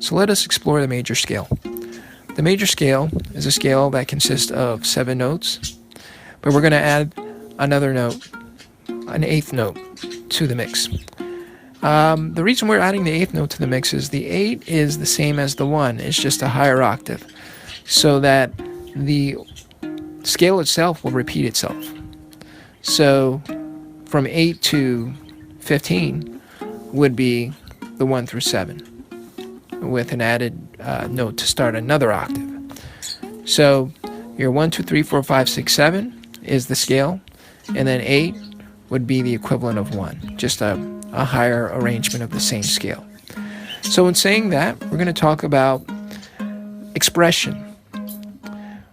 So let us explore the major scale. The major scale is a scale that consists of 7 notes, but we're going to add another note, an 8th note, to the mix. The reason we're adding the 8th note to the mix is the 8 is the same as the 1. It's just a higher octave, so that the scale itself will repeat itself. So from 8 to 15 would be the 1 through 7, with an added note to start another octave. So your 1, 2, 3, 4, 5, 6, 7 is the scale, and then 8 would be the equivalent of 1, just a higher arrangement of the same scale. So in saying that, we're going to talk about expression.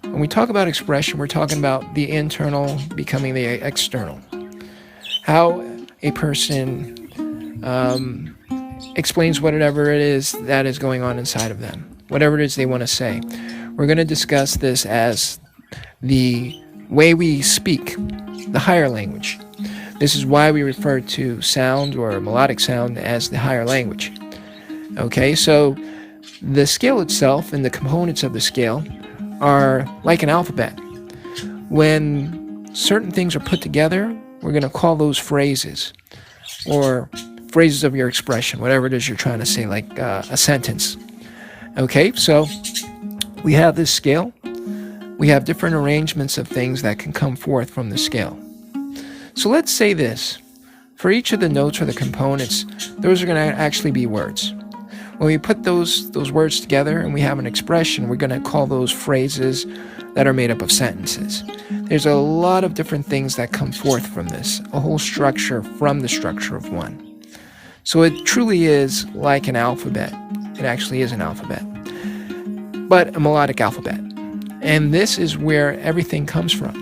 When we talk about expression, we're talking about the internal becoming the external. How a person explains whatever it is that is going on inside of them, whatever it is they want to say. We're going to discuss this as the way we speak, the higher language. This is why we refer to sound or melodic sound as the higher language. Okay, so the scale itself and the components of the scale are like an alphabet. When certain things are put together, we're going to call those phrases, or phrases of your expression, whatever it is you're trying to say, like a sentence. Okay, so we have this scale. We have different arrangements of things that can come forth from the scale. So let's say this. For each of the notes or the components, those are going to actually be words. When we put those words together and we have an expression, we're going to call those phrases that are made up of sentences. There's a lot of different things that come forth from this, a whole structure from the structure of one. So it truly is like an alphabet. It actually is an alphabet, but a melodic alphabet. And this is where everything comes from.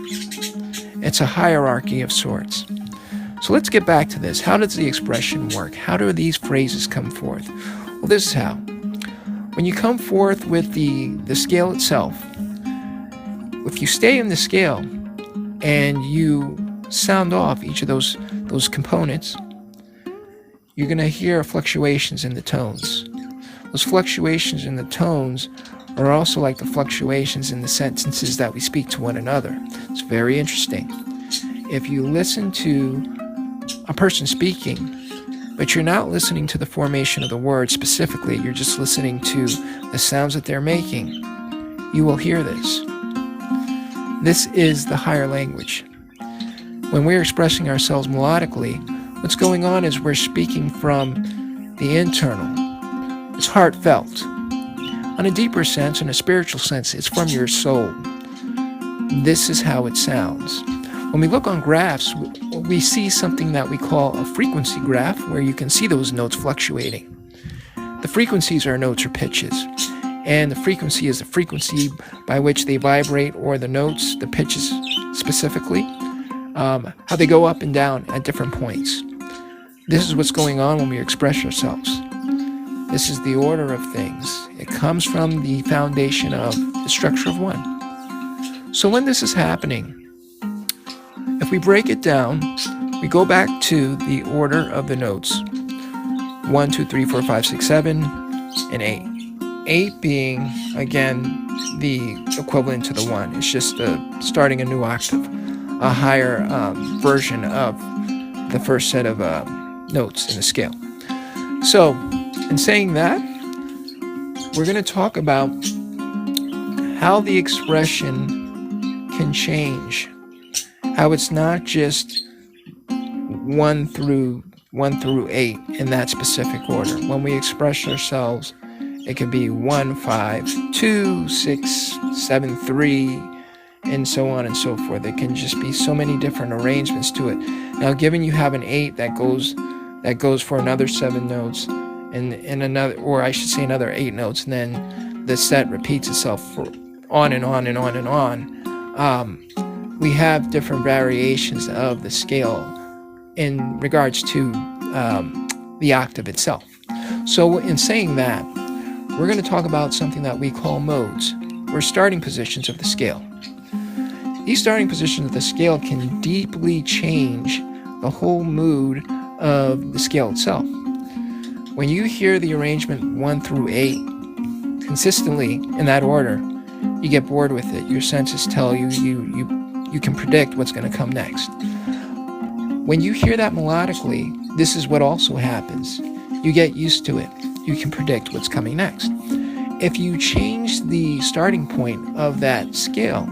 It's a hierarchy of sorts. So let's get back to this. How does the expression work? How do these phrases come forth? Well, this is how. When you come forth with the scale itself, if you stay in the scale and you sound off each of those components, you're going to hear fluctuations in the tones. Those fluctuations in the tones are also like the fluctuations in the sentences that we speak to one another. It's very interesting. If you listen to a person speaking, but you're not listening to the formation of the word specifically, you're just listening to the sounds that they're making, you will hear this. This is the higher language. When we're expressing ourselves melodically, what's going on is we're speaking from the internal. It's heartfelt. On a deeper sense, in a spiritual sense, it's from your soul. This is how it sounds. When we look on graphs, we see something that we call a frequency graph, where you can see those notes fluctuating. The frequencies are notes or pitches, and the frequency is the frequency by which they vibrate, or the notes, the pitches specifically, how they go up and down at different points. This is what's going on when we express ourselves. This is the order of things. It comes from the foundation of the structure of one. So when this is happening, if we break it down, we go back to the order of the notes. 1, 2, 3, 4, 5, 6, 7, and 8. 8 being, again, the equivalent to the 1. It's just starting a new octave, a higher version of the first set of notes in the scale. So, in saying that, we're going to talk about how the expression can change. How it's not just 1 through 8 in that specific order. When we express ourselves, it could be 1, 5, 2, 6, 7, 3, and so on and so forth. It can just be so many different arrangements to it. Now, given you have an 8 that goes for another 7 notes, and another, or I should say another 8 notes, and then the set repeats itself for on and on and on and on. We have different variations of the scale in regards to the octave itself. So in saying that, we're going to talk about something that we call modes, or starting positions of the scale. These starting positions of the scale can deeply change the whole mood of the scale itself. When you hear the arrangement 1 through 8, consistently in that order, you get bored with it. Your senses tell you you can predict what's going to come next. When you hear that melodically, this is what also happens. You get used to it. You can predict what's coming next. If you change the starting point of that scale,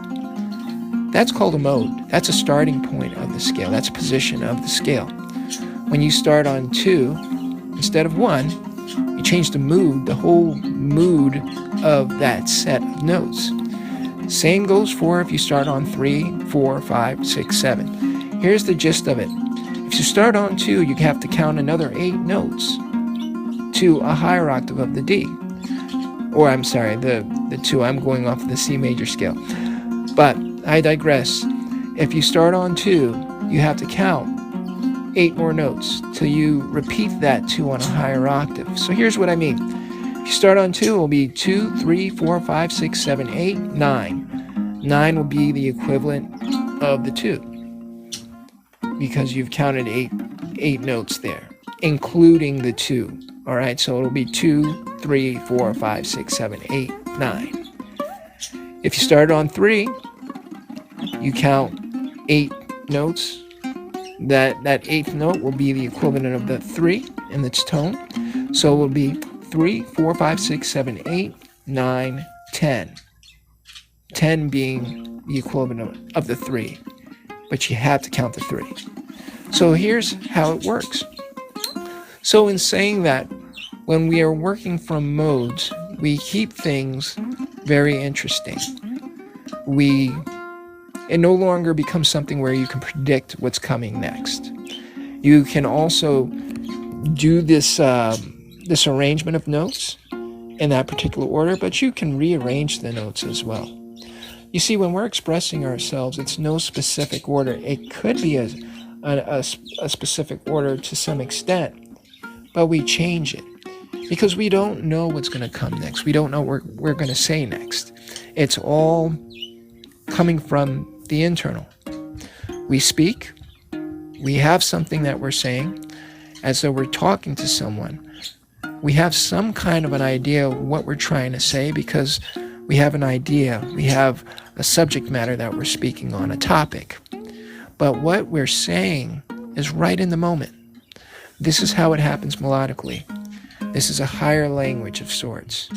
that's called a mode. That's a starting point of the scale. That's a position of the scale. When you start on 2 instead of 1, you change the mood, the whole mood of that set of notes. Same goes for if you start on 3, 4, 5, 6, 7. Here's the gist of it. If you start on 2, you have to count another 8 notes to a higher octave of the D. Or I'm sorry, the 2. I'm going off of the C major scale. But I digress. If you start on 2, you have to count 8 more notes till you repeat that 2 on a higher octave. So here's what I mean. If you start on 2, it will be 2, 3, 4, 5, 6, 7, 8, 9. 9 will be the equivalent of the 2 because you've counted 8 notes there, including the 2. All right, so it'll be 2, 3, 4, 5, 6, 7, 8, 9. If you start on 3, you count 8 notes. That 8th note will be the equivalent of the 3 in its tone. So it will be 3, 4, 5, 6, 7, 8, 9, 10. 10 being the equivalent of the 3. But you have to count the 3. So here's how it works. So in saying that, when we are working from modes, we keep things very interesting. It no longer becomes something where you can predict what's coming next. You can also do this arrangement of notes in that particular order, but you can rearrange the notes as well. You see, when we're expressing ourselves, it's no specific order. It could be a specific order to some extent, but we change it because we don't know what's going to come next. We don't know what we're going to say next. It's all coming from the internal. We speak, we have something that we're saying as though we're talking to someone. We have some kind of an idea of what we're trying to say because we have an idea, we have a subject matter that we're speaking on, a topic. But what we're saying is right in the moment. This is how it happens melodically. This is a higher language of sorts.